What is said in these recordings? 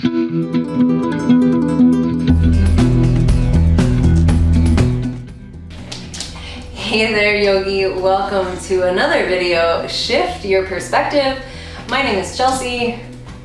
Hey there, yogi. Welcome to another video, Shift Your Perspective. My name is Chelsea.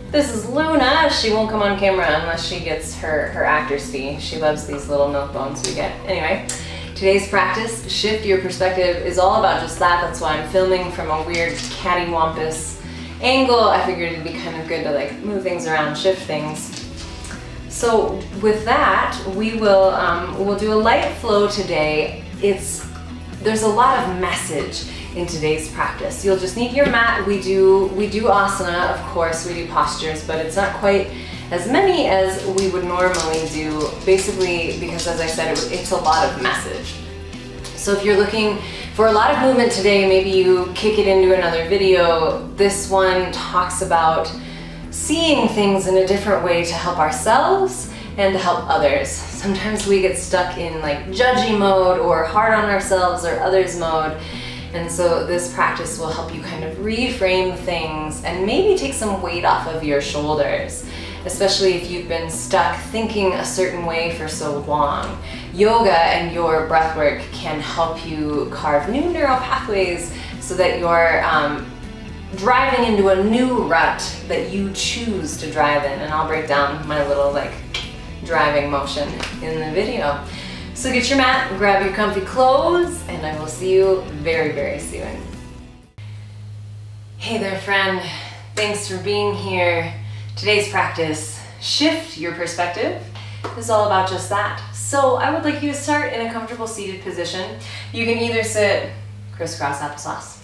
This is Luna. She won't come on camera unless she gets her actor's fee. She loves these little milk bones we get. Anyway, today's practice, Shift Your Perspective, is all about just that. That's why I'm filming from a weird cattywampus angle. I figured it'd be kind of good to like move things around, shift things. So with that, we'll do a light flow today. There's a lot of message in today's practice. You'll just need your mat. We do asana, of course, we do postures, but it's not quite as many as we would normally do, basically because, as I said, it's a lot of message. So if you're looking for a lot of movement today, maybe you kick it into another video. This one talks about seeing things in a different way to help ourselves and to help others. Sometimes we get stuck in like judgy mode or hard on ourselves or others mode. And so this practice will help you kind of reframe things and maybe take some weight off of your shoulders, especially if you've been stuck thinking a certain way for so long. Yoga and your breathwork can help you carve new neural pathways so that you're driving into a new rut that you choose to drive in. And I'll break down my little like driving motion in the video. So get your mat, grab your comfy clothes, and I will see you very, very soon. Hey there, friend. Thanks for being here. Today's practice, Shift Your Perspective, is all about just that. So I would like you to start in a comfortable seated position. You can either sit crisscross applesauce,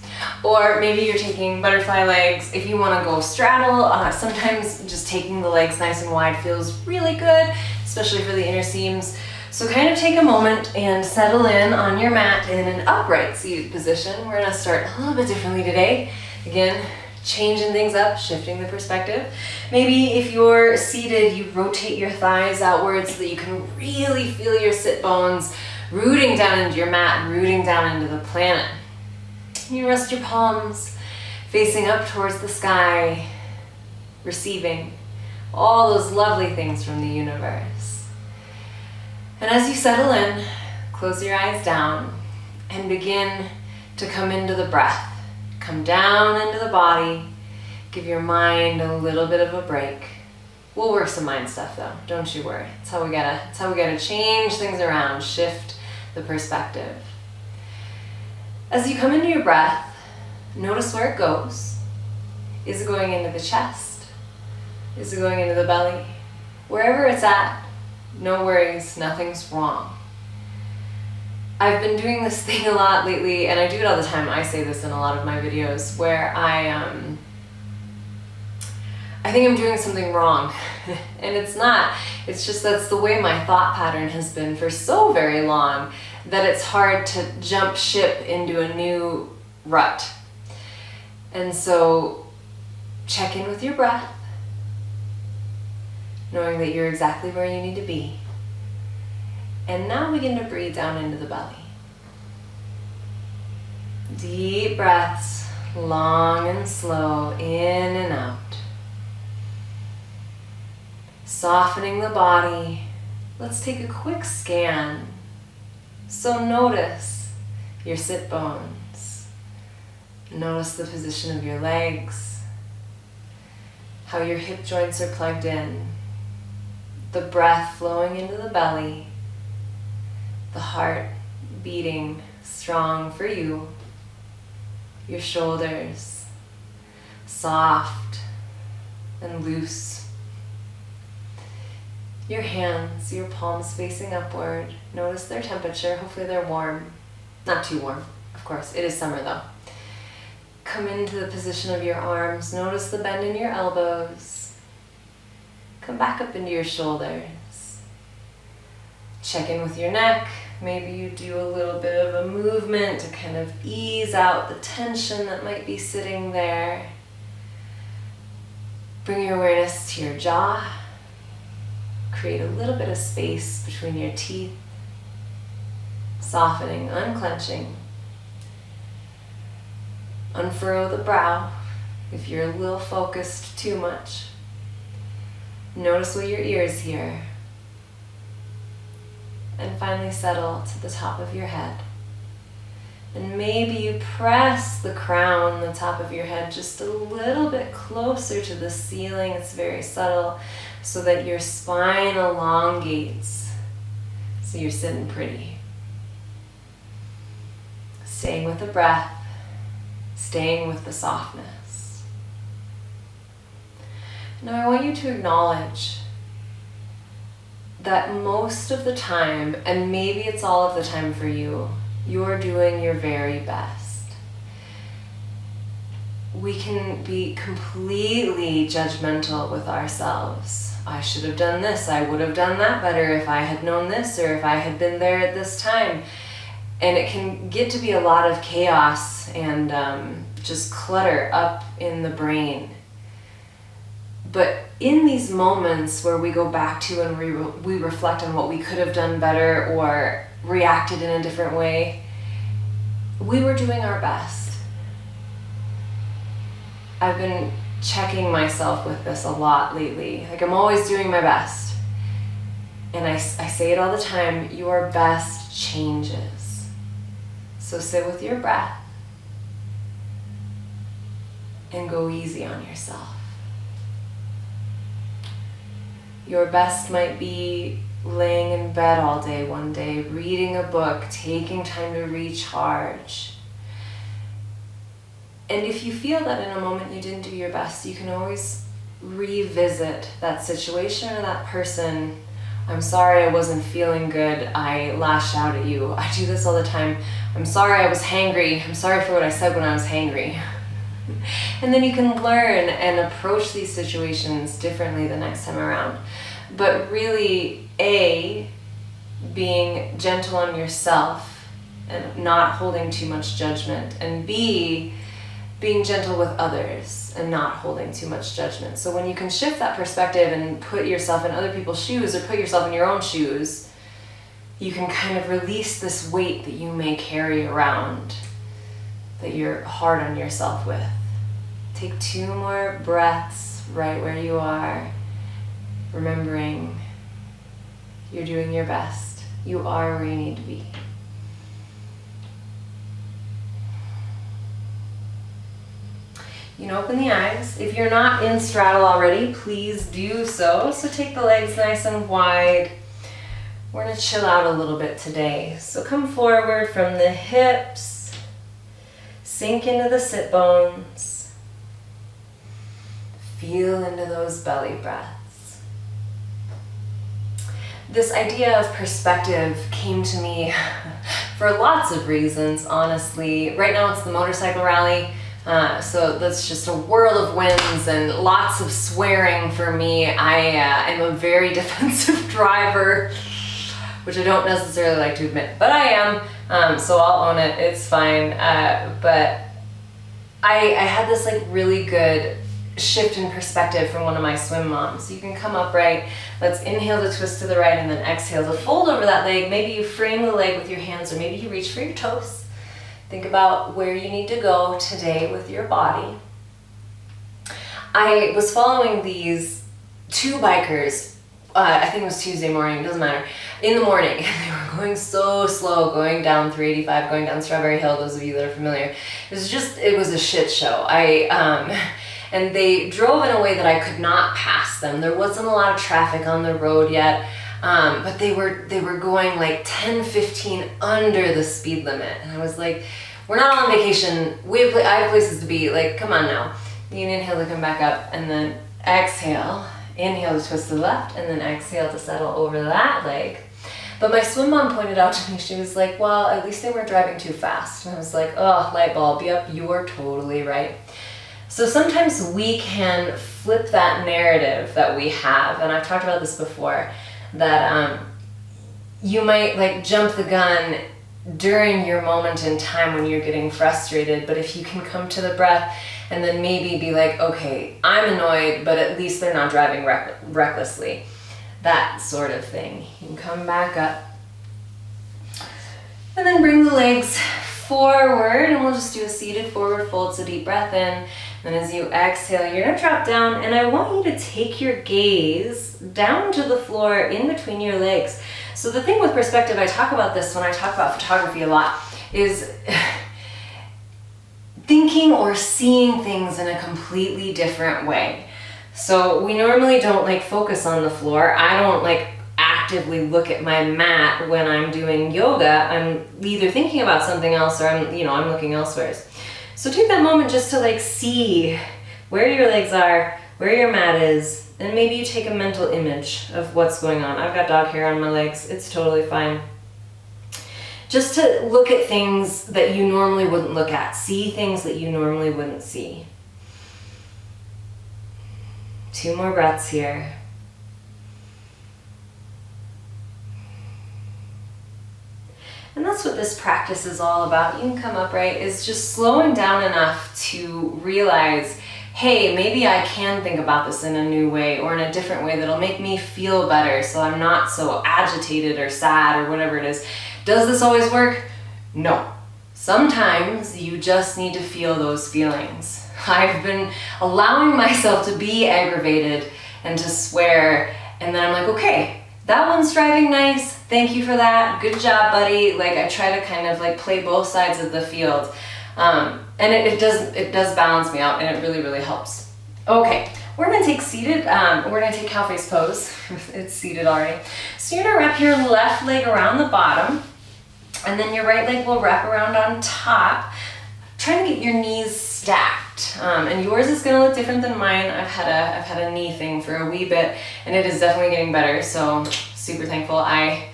or maybe you're taking butterfly legs. If you want to go straddle, sometimes just taking the legs nice and wide feels really good, especially for the inner seams. So kind of take a moment and settle in on your mat in an upright seated position. We're going to start a little bit differently today. Again, changing things up, shifting the perspective. Maybe if you're seated, you rotate your thighs outwards so that you can really feel your sit bones rooting down into your mat, rooting down into the planet. You rest your palms facing up towards the sky, receiving all those lovely things from the universe. And as you settle in, close your eyes down and begin to come into the breath. Come down into the body. Give your mind a little bit of a break. We'll work some mind stuff though, don't you worry. It's how we gotta change things around, shift the perspective. As you come into your breath, notice where it goes. Is it going into the chest? Is it going into the belly? Wherever it's at, no worries, nothing's wrong. I've been doing this thing a lot lately, and I do it all the time. I say this in a lot of my videos, where I think I'm doing something wrong. And it's not. It's just that's the way my thought pattern has been for so very long that it's hard to jump ship into a new rut. And so check in with your breath, knowing that you're exactly where you need to be. And now begin to breathe down into the belly. Deep breaths, long and slow, in and out. Softening the body. Let's take a quick scan. So notice your sit bones. Notice the position of your legs. How your hip joints are plugged in. The breath flowing into the belly. The heart beating strong for you. Your shoulders soft and loose. Your hands, your palms facing upward. Notice their temperature. Hopefully they're warm. Not too warm, of course. It is summer though. Come into the position of your arms. Notice the bend in your elbows. Come back up into your shoulders. Check in with your neck. Maybe you do a little bit of a movement to kind of ease out the tension that might be sitting there. Bring your awareness to your jaw. Create a little bit of space between your teeth. Softening, unclenching. Unfurrow the brow if you're a little focused too much. Notice what your ears hear. And finally settle to the top of your head. And maybe you press the crown, the top of your head, just a little bit closer to the ceiling. It's very subtle, so that your spine elongates, so you're sitting pretty. Staying with the breath, staying with the softness. Now I want you to acknowledge that most of the time, and maybe it's all of the time for you, you're doing your very best. We can be completely judgmental with ourselves. I should have done this, I would have done that better if I had known this, or if I had been there at this time. And it can get to be a lot of chaos and just clutter up in the brain. But in these moments where we go back to and we reflect on what we could have done better or reacted in a different way, we were doing our best. I've been checking myself with this a lot lately. Like, I'm always doing my best. And I say it all the time, your best changes. So sit with your breath and go easy on yourself. Your best might be laying in bed all day one day, reading a book, taking time to recharge. And if you feel that in a moment you didn't do your best, you can always revisit that situation or that person. I'm sorry I wasn't feeling good, I lashed out at you. I do this all the time. I'm sorry I was hangry. I'm sorry for what I said when I was hangry. And then you can learn and approach these situations differently the next time around. But really, A, being gentle on yourself and not holding too much judgment, and B, being gentle with others and not holding too much judgment. So when you can shift that perspective and put yourself in other people's shoes or put yourself in your own shoes, you can kind of release this weight that you may carry around that you're hard on yourself with. Take 2 more breaths right where you are, remembering you're doing your best. You are where you need to be. You can open the eyes. If you're not in straddle already, please do so. So take the legs nice and wide. We're going to chill out a little bit today. So come forward from the hips, sink into the sit bones, feel into those belly breaths. This idea of perspective came to me for lots of reasons, honestly. Right now it's the motorcycle rally. So that's just a whirl of winds and lots of swearing for me. I am a very defensive driver, which I don't necessarily like to admit, but I am, so I'll own it, it's fine. But I had this like really good shift in perspective from one of my swim moms. You can come upright, let's inhale to twist to the right, and then exhale to fold over that leg. Maybe you frame the leg with your hands, or maybe you reach for your toes. Think about where you need to go today with your body. I was following these 2 bikers, I think it was Tuesday morning, it doesn't matter, in the morning. They were going so slow, going down 385, going down Strawberry Hill, those of you that are familiar. It was a shit show. And they drove in a way that I could not pass them. There wasn't a lot of traffic on the road yet. But they were going like 10, 15 under the speed limit. And I was like, we're not on vacation. I have places to be. Like, come on now. You can inhale to come back up, and then exhale. Inhale to twist to the left, and then exhale to settle over that leg. But my swim mom pointed out to me, she was like, well, at least they weren't driving too fast. And I was like, oh, light bulb, yep, you are totally right. So sometimes we can flip that narrative that we have, and I've talked about this before, that you might like jump the gun during your moment in time when you're getting frustrated, but if you can come to the breath and then maybe be like, okay, I'm annoyed, but at least they're not driving recklessly, that sort of thing. You can come back up and then bring the legs forward, and we'll just do a seated forward fold. So deep breath in, And as you exhale, you're gonna drop down, and I want you to take your gaze down to the floor in between your legs. So the thing with perspective, I talk about this when I talk about photography a lot, is thinking or seeing things in a completely different way. So we normally don't like focus on the floor. I don't like actively look at my mat when I'm doing yoga. I'm either thinking about something else or I'm looking elsewhere. So take that moment just to like see where your legs are, where your mat is, and maybe you take a mental image of what's going on. I've got dog hair on my legs. It's totally fine. Just to look at things that you normally wouldn't look at. See things that you normally wouldn't see. 2 more breaths here. And that's what this practice is all about. You can come upright, is just slowing down enough to realize, hey, maybe I can think about this in a new way or in a different way that'll make me feel better so I'm not so agitated or sad or whatever it is. Does this always work? No. Sometimes you just need to feel those feelings. I've been allowing myself to be aggravated and to swear, and then I'm like, okay, that one's driving nice. Thank you for that. Good job, buddy. Like I try to kind of like play both sides of the field. And it does balance me out, and it really, really helps. Okay, we're gonna take seated, we're gonna take cow face pose. It's seated already. So you're gonna wrap your left leg around the bottom, and then your right leg will wrap around on top. Try to get your knees stacked, and yours is gonna look different than mine. I've had a knee thing for a wee bit, and it is definitely getting better, so super thankful. I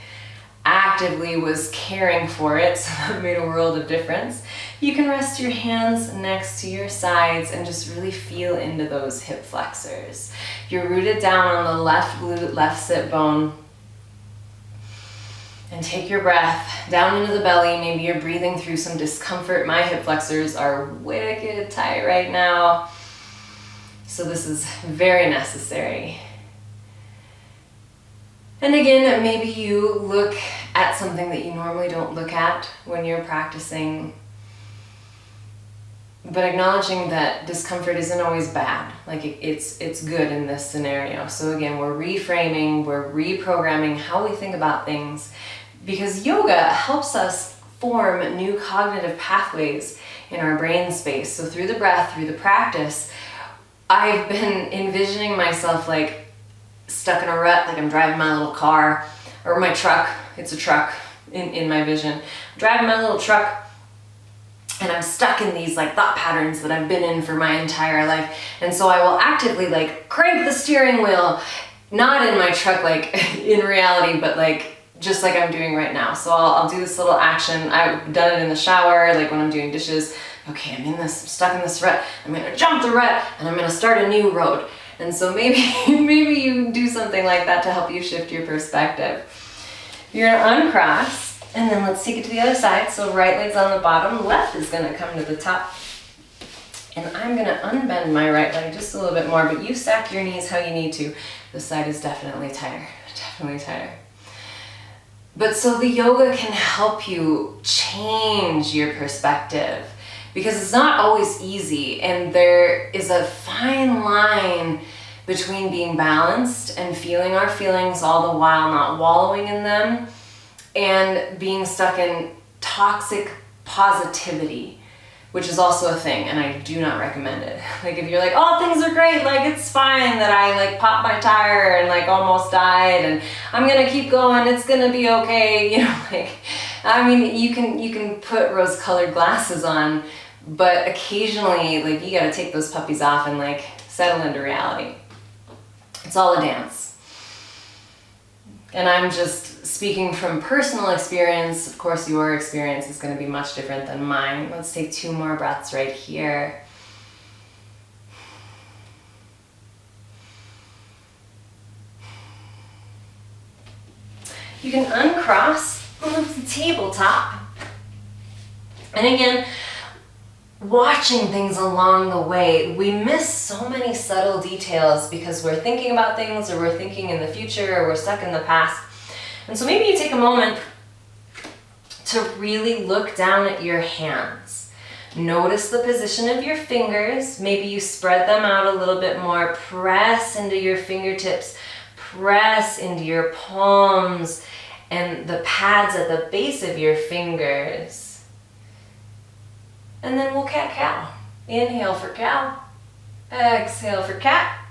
actively was caring for it, so that made a world of difference. You can rest your hands next to your sides and just really feel into those hip flexors. You're rooted down on the left glute, left sit bone. And take your breath down into the belly. Maybe you're breathing through some discomfort. My hip flexors are wicked tight right now, so this is very necessary. And again, maybe you look at something that you normally don't look at when you're practicing, but acknowledging that discomfort isn't always bad. Like it's good in this scenario. So again, we're reframing, we're reprogramming how we think about things, because yoga helps us form new cognitive pathways in our brain space. So through the breath, through the practice, I've been envisioning myself like stuck in a rut, like I'm driving my little car or my truck. It's a truck in my vision. I'm driving my little truck, and I'm stuck in these like thought patterns that I've been in for my entire life. And so I will actively like crank the steering wheel, not in my truck like in reality, but like just like I'm doing right now. So I'll do this little action. I've done it in the shower, like when I'm doing dishes. Okay, I'm stuck in this rut. I'm gonna jump the rut and I'm gonna start a new road. And so maybe you do something like that to help you shift your perspective. You're gonna uncross, and then let's take it to the other side. So right leg's on the bottom, left is gonna come to the top. And I'm gonna unbend my right leg just a little bit more, but you stack your knees how you need to. This side is definitely tighter, definitely tighter. But so the yoga can help you change your perspective, because it's not always easy, and there is a fine line between being balanced and feeling our feelings all the while not wallowing in them, and being stuck in toxic positivity, which is also a thing, and I do not recommend it. Like if you're like, oh, things are great, like it's fine that I like popped my tire and like almost died and I'm gonna keep going, it's gonna be okay, you know, like, I mean, you can put rose-colored glasses on, but occasionally, like, you gotta take those puppies off and like settle into reality. It's all a dance. And I'm just speaking from personal experience. Of course, your experience is going to be much different than mine. Let's take 2 more breaths right here. You can uncross onto the tabletop. And again, watching things along the way, we miss so many subtle details because we're thinking about things, or we're thinking in the future, or we're stuck in the past. And so maybe you take a moment to really look down at your hands. Notice the position of your fingers. Maybe you spread them out a little bit more. Press into your fingertips. Press into your palms and the pads at the base of your fingers. And then we'll cat-cow. Inhale for cow. Exhale for cat.